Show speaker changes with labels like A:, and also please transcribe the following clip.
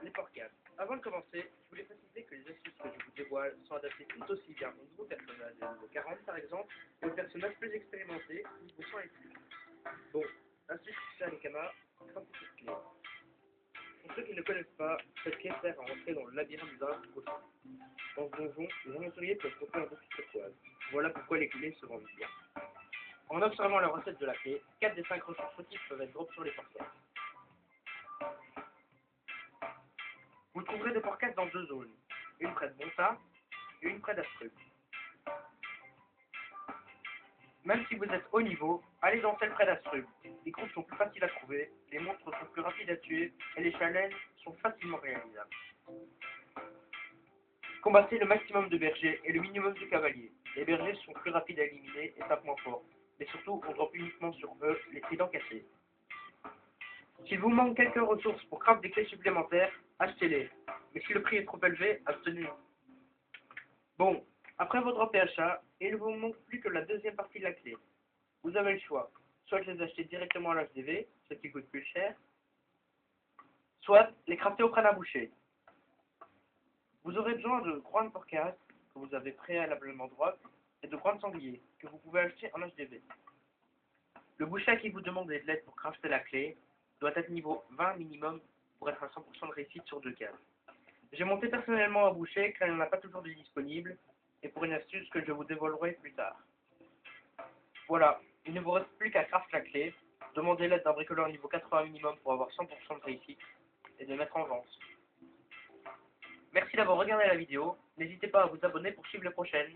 A: les podcasts. Avant de commencer, je voulais préciser que les astuces que je vous dévoile sont adaptées tout aussi bien aux nouveaux personnages de niveau 40 par exemple, et aux personnages plus expérimentés, niveau 100 et plus. Bon, astuce Sharikama, 30 petites clés. Pour ceux qui ne connaissent pas, cette clé sert à entrer dans le labyrinthe des arbres profonds. Dans ce donjon, les aventuriers peuvent trouver un bouclier turquoise. Voilà pourquoi les clés se vendent bien. En observant la recette de la clé, 4 des 5 ressources motifs peuvent être drop sur les podcasts. Vous trouverez des podcasts dans deux zones, une près de Bonta et une près d'Astrub. Même si vous êtes haut niveau, allez dans celle près d'Astrub. Les groupes sont plus faciles à trouver, les monstres sont plus rapides à tuer et les challenges sont facilement réalisables. Combattez le maximum de bergers et le minimum de cavaliers. Les bergers sont plus rapides à éliminer et tapent moins fort, mais surtout on drop uniquement sur eux les tridents cassés. S'il vous manque quelques ressources pour craft des clés supplémentaires, achetez-les. Mais si le prix est trop élevé, abstenez. Bon, après vos drops et achats, il ne vous manque plus que la deuxième partie de la clé. Vous avez le choix, soit de les acheter directement à l'HDV, ce qui coûte plus cher, soit les crafter auprès d'un boucher. Vous aurez besoin de groines porcases, que vous avez préalablement drop, et de groines sangliers, que vous pouvez acheter en HDV. Le boucher à qui vous demandez de l'aide pour crafter la clé doit être niveau 20 minimum pour être à 100% de réussite sur 2 cases. J'ai monté personnellement un boucher car il n'y en a pas toujours de disponible, et pour une astuce que je vous dévoilerai plus tard. Voilà, il ne vous reste plus qu'à craft la clé, demander l'aide d'un bricoleur niveau 80 minimum pour avoir 100% de réussite, et de mettre en vente. Merci d'avoir regardé la vidéo, n'hésitez pas à vous abonner pour suivre les prochaines.